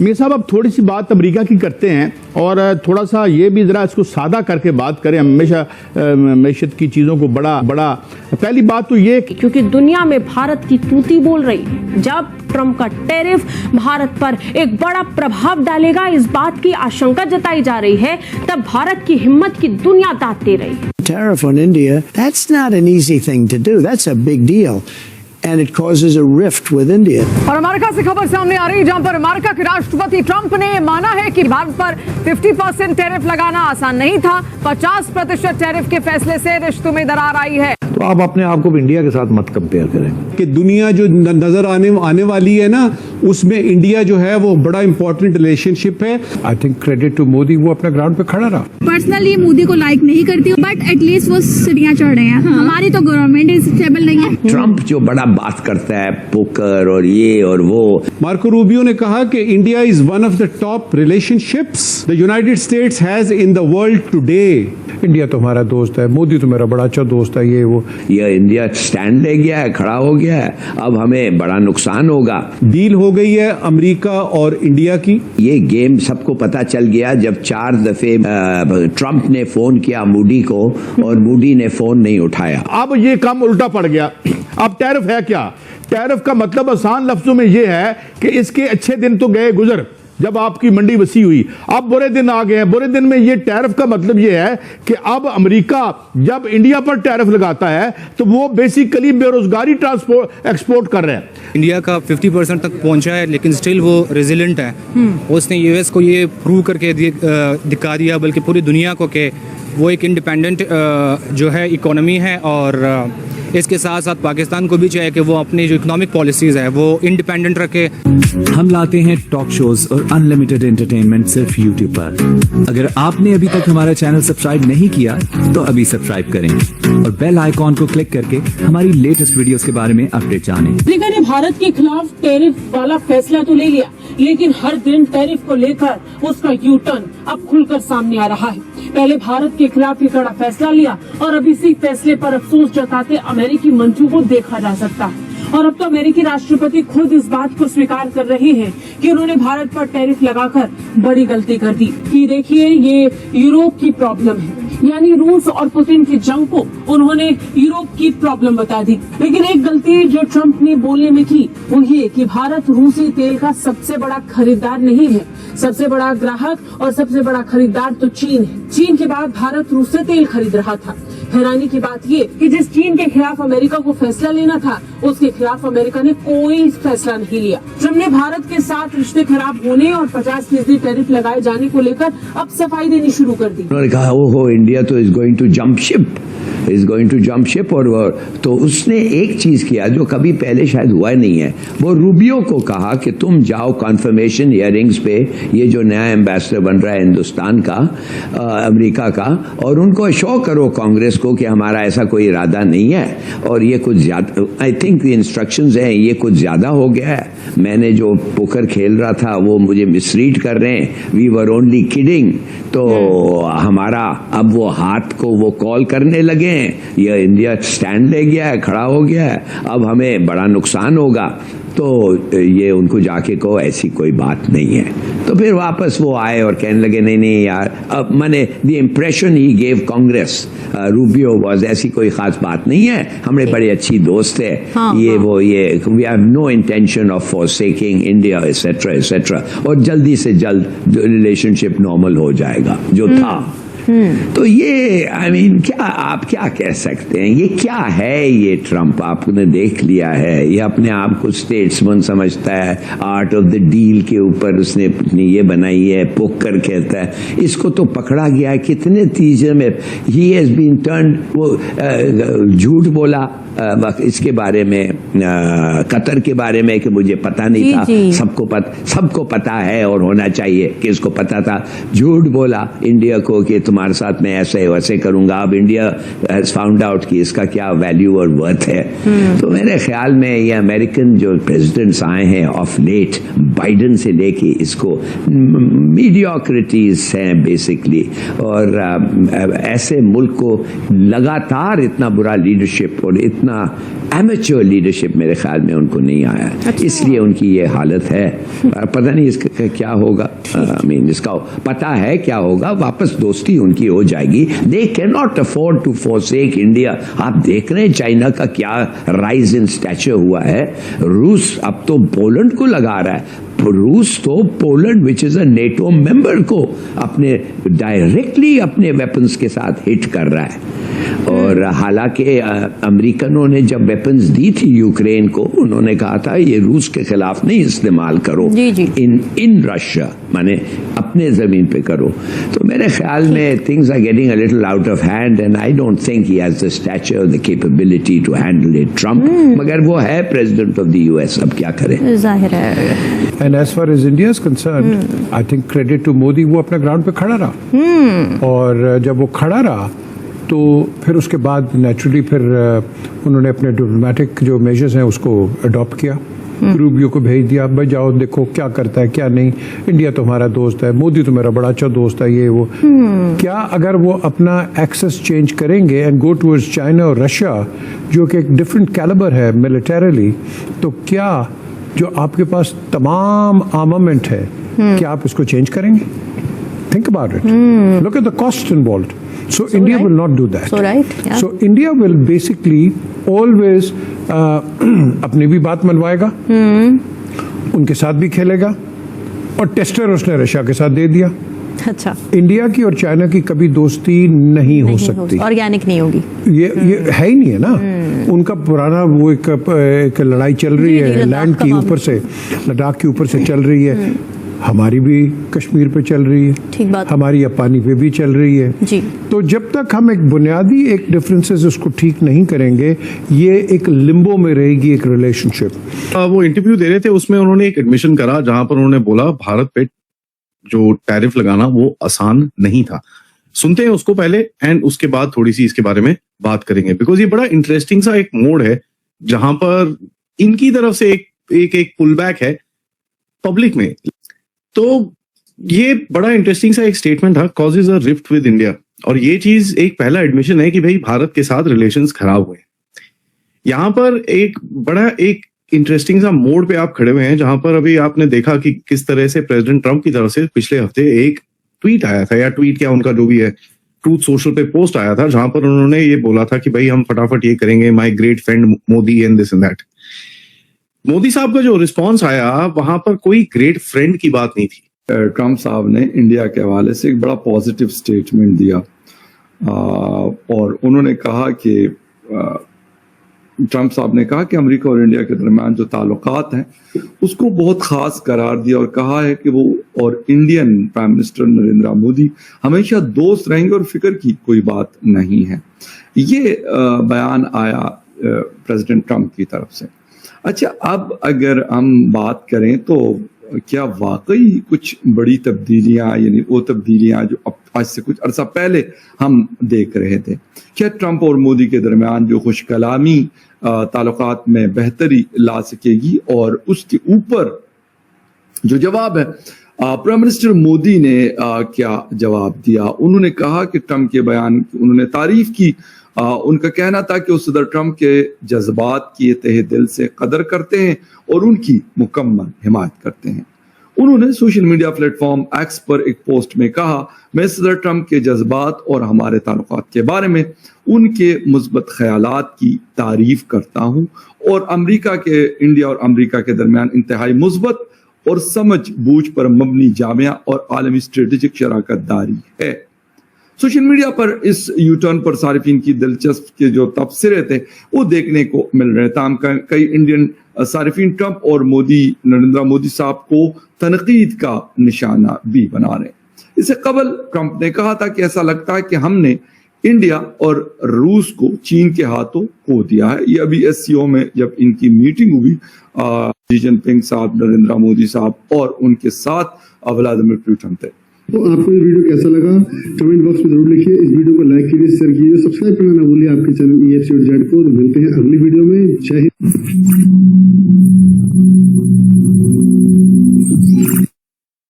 मीर साहब, अब थोड़ी सी बात अमेरिका की करते हैं और थोड़ा सा ये भी जरा इसको सादा करके बात करें। हमेशा मैशत की चीजों को बड़ा पहली बात तो ये क्योंकि दुनिया में भारत की तूती बोल रही है। जब ट्रंप का टैरिफ भारत पर एक बड़ा प्रभाव डालेगा, इस बात की आशंका जताई जा रही है, तब भारत की हिम्मत की दुनिया दाद दे रही है। Tariff on India, that's not an easy thing to do. That's a big deal. And it causes a rift with India. और अमेरिका से खबर सामने आ रही है, जहां पर अमेरिका के राष्ट्रपति ट्रंप ने माना है कि भारत पर 50% टैरिफ लगाना आसान नहीं था। 50% टैरिफ के फैसले से रिश्तों में दरार आई है। तो आप अपने आप को इंडिया के साथ मत कंपेयर करें कि दुनिया जो नजर आने वाली है ना, उसमें इंडिया जो है वो बड़ा इंपॉर्टेंट रिलेशनशिप है। I think credit to Modi, वो अपने ग्राउंड पे खड़ा रहा। पर्सनली मोदी को लाइक नहीं करती हूँ, बट एटलीस्ट वो सीढ़ियाँ चढ़ रहे हैं। हमारी तो गवर्नमेंट स्टेबल नहीं है। ट्रंप जो बड़ा बात करता है पोकर और ये और वो। मार्को रूबियो ने कहा कि India is one of the top relationships the United states has in the world today. India तो हमारा दोस्त है, मोदी तो मेरा बड़ा अच्छा दोस्त है। ये इंडिया स्टैंड ले गया है, खड़ा हो गया है, अब हमें बड़ा नुकसान होगा। डील हो गई है अमेरिका और इंडिया की। ये गेम सबको पता चल गया जब 4 दफे ट्रंप ने फोन किया मूडी को और मूडी ने फोन नहीं उठाया। अब ये काम उल्टा पड़ गया। अब टैरिफ है क्या? टैरिफ का मतलब आसान लफ्जों में यह है कि इसके अच्छे दिन तो गए गुजर, जब आपकी मंडी वसी हुई। अब बुरे दिन आ गए हैं। बुरे दिन में ये टैरिफ का मतलब ये है कि अब अमेरिका जब इंडिया पर टैरिफ लगाता है तो वो बेसिकली बेरोजगारी एक्सपोर्ट कर रहे हैं। इंडिया का 50% तक पहुंचा है, लेकिन स्टिल वो रेजिलेंट है। उसने यूएस को ये प्रूव करके दिखा दिया, बल्कि पूरी दुनिया को, कि वो एक इंडिपेंडेंट जो है इकोनॉमी है। और इसके साथ साथ पाकिस्तान को भी चाहिए कि वो अपनी जो इकोनॉमिक पॉलिसीज है वो इंडिपेंडेंट रखे। हम लाते हैं टॉक शोज और अनलिमिटेड एंटरटेनमेंट सिर्फ YouTube पर। अगर आपने अभी तक हमारा चैनल सब्सक्राइब नहीं किया तो अभी सब्सक्राइब करें और बेल आइकॉन को क्लिक करके हमारी लेटेस्ट वीडियोस के बारे में अपडेट जानें। अमेरिका ने भारत के खिलाफ टैरिफ वाला फैसला तो ले लिया, लेकिन हर दिन टैरिफ को लेकर उसका यू टर्न अब खुलकर सामने आ रहा है। पहले भारत के खिलाफ ये कड़ा फैसला लिया और अब इसी फैसले पर अफसोस जताते अमेरिकी मंत्रियों को देखा जा सकता है। और अब तो अमेरिकी राष्ट्रपति खुद इस बात को स्वीकार कर रहे हैं कि उन्होंने भारत पर टैरिफ लगाकर बड़ी गलती कर दी। कि देखिए, ये यूरोप की प्रॉब्लम है, यानी रूस और पुतिन की जंग को उन्होंने यूरोप की प्रॉब्लम बता दी। लेकिन एक गलती जो ट्रंप ने बोलने में की वो ये कि भारत रूसी तेल का सबसे बड़ा खरीदार नहीं है। सबसे बड़ा ग्राहक और सबसे बड़ा खरीदार तो चीन है। चीन के बाद भारत रूस से तेल खरीद रहा था। हैरानी की बात ये कि जिस चीन के खिलाफ अमेरिका को फैसला लेना था, उसके खिलाफ अमेरिका ने कोई फैसला नहीं लिया। ट्रंप ने भारत के साथ रिश्ते खराब होने और 50% टैरिफ लगाए जाने को लेकर अब सफाई देनी शुरू कर दी। उन्होंने कहा ओहो इंडिया तो is going to jump ship और तो उसने एक चीज किया जो कभी पहले शायद हुआ नहीं है। वो रूबियो को कहा कि तुम जाओ कॉन्फर्मेशन हियरिंग्स पे, ये जो नया एम्बेसडर बन रहा है हिंदुस्तान का, अमेरिका का, और उनको शो करो कांग्रेस को कि हमारा ऐसा कोई इरादा नहीं है और ये कुछ ज्यादा, आई थिंक इंस्ट्रक्शंस हैं, ये कुछ ज्यादा हो गया है। मैंने जो पोकर खेल रहा था वो मुझे मिसरीड कर रहे हैं, वी वर ओनली किडिंग। तो हमारा अब वो हाथ को वो कॉल करने लगे हैं, ये इंडिया स्टैंड ले गया है, खड़ा हो गया है, अब हमें बड़ा नुकसान होगा। तो ये उनको जाके कहो ऐसी कोई बात नहीं है। तो फिर वापस वो आए और कहने लगे नहीं यार, अब मैंने the impression he gave Congress Rubio was ऐसी कोई खास बात नहीं है, हमारे बड़े अच्छी दोस्त है। ये we have no intention of forsaking India etcetera etcetera, और जल्दी से जल्द रिलेशनशिप नॉर्मल हो जाएगा जो था। तो ये आप क्या कह सकते हैं? ये क्या है? ये ट्रंप आपने देख लिया है, ये अपने आप को स्टेट्समैन समझता है, आर्ट ऑफ द डील के ऊपर उसने अपनी ये बनाई है, पोकर कहता है। इसको तो पकड़ा गया है कितने तीजे में। ही हैज बीन टर्न्ड, वो झूठ बोला इसके बारे में, कतर के बारे में कि मुझे पता नहीं था। सबको पता है और होना चाहिए कि इसको पता था। झूठ बोला इंडिया को कि तुम तुम्हारे साथ मैं ऐसे वैसे करूंगा। अब इंडिया हैज फाउंड आउट कि इसका क्या वैल्यू और वर्थ है। तो मेरे ख्याल में ये अमेरिकन जो प्रेसिडेंट्स आए हैं ऑफ लेट, बाइडन से लेके इसको, मीडियोक्रिटीज हैं बेसिकली, और ऐसे मुल्क को लगातार इतना बुरा लीडरशिप और इतना एमेच्योर लीडरशिप मेरे ख्याल में उनको नहीं आया। इसलिए उनकी ये हालत है। पता नहीं इसका क्या होगा, इसका पता है क्या होगा, वापस दोस्ती उनकी हो जाएगी। They can not afford to forsake India. आप देख रहे हैं चाइना का क्या राइज इन स्टैचर हुआ है। रूस अब तो पोलैंड को लगा रहा है। रूस तो Poland which is a NATO member को अपने डायरेक्टली अपने वेपन्स के साथ हिट कर रहा है। और हालांकि अमेरिकनों ने जब वेपन्स दी थी यूक्रेन को, उन्होंने कहा था ये रूस के खिलाफ नहीं इस्तेमाल करो, इन रशिया, माने अपने जमीन पे करो। तो मेरे ख्याल में things are getting a little out of hand and I don't think he has the stature, the capability to handle it, Trump. मगर वो है प्रेसिडेंट ऑफ द यूएस, अब क्या करें। जाहिर है। And as far as India is concern, I think credit to Modi, वो अपने ग्राउंड पे खड़ा रहा। और जब वो खड़ा रहा तो फिर उसके बाद नेचुरली फिर उन्होंने अपने डिप्लोमेटिक जो मेजर्स हैं उसको अडॉप्ट किया। रूबियो को भेज दिया, भाई जाओ देखो क्या करता है क्या नहीं, इंडिया तो हमारा दोस्त है, मोदी तो मेरा बड़ा अच्छा दोस्त है, ये वो। क्या अगर वो अपना एक्सेस चेंज करेंगे एंड गो टूवर्ड्स चाइना और रशिया, जो कि एक डिफरेंट कैलिबर है मिलिटरीली, तो क्या जो आपके पास तमाम आर्मामेंट है, क्या आप इसको चेंज करेंगे? Think about it, look at the cost involved. So India will not do that. So India will basically always अपनी भी बात मनवाएगा, उनके साथ भी खेलेगा, और टेस्टर उसने रशिया के साथ दे दिया। अच्छा, इंडिया की और चाइना की कभी दोस्ती नहीं हो सकती, ऑर्गेनिक नहीं होगी। ये है ही नहीं है ना। उनका पुराना वो एक लड़ाई चल रही है लैंड के ऊपर से, लद्दाख के ऊपर से चल रही है। हमारी भी कश्मीर पे चल रही है, ठीक बात, हमारी अब पानी पे भी चल रही है जी। तो जब तक हम एक बुनियादी एक डिफरेंसेस उसको ठीक नहीं करेंगे, ये एक लिम्बो में रहेगी एक रिलेशनशिप। वो इंटरव्यू दे रहे थे, उसमें उन्होंने एक एडमिशन करा जहां पर उन्होंने बोला भारत पे जो टैरिफ लगाना वो आसान नहीं था। सुनते हैं उसको पहले एंड उसके बाद थोड़ी सी इसके बारे में बात करेंगे, बिकॉज ये बड़ा इंटरेस्टिंग सा एक मोड है जहां पर इनकी तरफ से एक पुल बैक है पब्लिक में। तो ये बड़ा इंटरेस्टिंग सा एक स्टेटमेंट था, causes a rift with India, और ये चीज एक पहला एडमिशन है कि भाई भारत के साथ रिलेशंस खराब हुए। यहां पर एक बड़ा एक इंटरेस्टिंग सा मोड पे आप खड़े हुए हैं, जहां पर अभी आपने देखा कि किस तरह से प्रेसिडेंट ट्रंप की तरफ से पिछले हफ्ते एक ट्वीट आया था, या ट्वीट क्या उनका जो भी है, ट्रूथ सोशल पे पोस्ट आया था, जहां पर उन्होंने ये बोला था कि भाई हम फटाफट ये करेंगे, my great friend Modi and this and that. Modi साहब का जो रिस्पॉन्स आया, वहां पर कोई ग्रेट फ्रेंड की बात नहीं थी। ट्रंप साहब ने इंडिया के हवाले से एक बड़ा पॉजिटिव स्टेटमेंट दिया, और उन्होंने कहा कि ट्रंप साहब ने कहा कि अमेरिका और इंडिया के दरमियान जो ताल्लुकात हैं उसको बहुत खास करार दिया, और कहा है कि वो और Indian prime minister Narendra Modi हमेशा दोस्त रहेंगे और फिक्र की कोई बात नहीं है। ये बयान आया प्रेसिडेंट ट्रंप की तरफ से। अच्छा, अब अगर हम बात करें तो क्या वाकई कुछ बड़ी तब्दीलियां, यानी वो तब्दीलियां जो आज से कुछ अरसा पहले हम देख रहे थे, क्या ट्रंप और मोदी के दरमियान जो खुश कलामी ताल्लुकात में बेहतरी ला सकेगी? और उसके ऊपर जो जवाब है, प्राइम मिनिस्टर मोदी ने क्या जवाब दिया? उन्होंने कहा कि ट्रंप के बयान की उन्होंने तारीफ की। उनका कहना था कि वो सदर ट्रंप के जज्बात की तहे दिल से कदर करते हैं और उनकी मुकम्मल हिमायत करते हैं। उन्होंने सोशल मीडिया प्लेटफॉर्म एक्स पर एक पोस्ट में कहा, मैं सदर ट्रंप के जज्बात और हमारे ताल्लुकात के बारे में उनके मुस्बत ख्यालात की तारीफ करता हूं, और इंडिया और अमेरिका के दरमियान इंतहाई मुस्बत और समझ बूझ पर मबनी जामिया और आलमी स्ट्रेटेजिक शराकत दारी है। सोशल मीडिया पर इस यूटर्न पर सारिफिन की दिलचस्प के जो तबसरे थे वो देखने को मिल रहे थे। कई इंडियन सारिफिन ट्रंप और नरेंद्र मोदी साहब को तनकीद का निशाना भी बना रहे। इससे कबल ट्रंप ने कहा था कि ऐसा लगता है कि हमने इंडिया और रूस को चीन के हाथों खो दिया है। ये अभी SCO में जब इनकी मीटिंग हुई, शी जिनपिंग साहब, नरेंद्र मोदी साहब और उनके साथ व्लादिमीर पुतिन थे। तो आपको ये वीडियो कैसा लगा? कमेंट बॉक्स में जरूर लिखिए। इस वीडियो को लाइक कीजिए, शेयर कीजिए, सब्सक्राइब करना ना भूलिए आपके चैनल EFC और जेड को। तो मिलते हैं अगली वीडियो में। जय हिंद।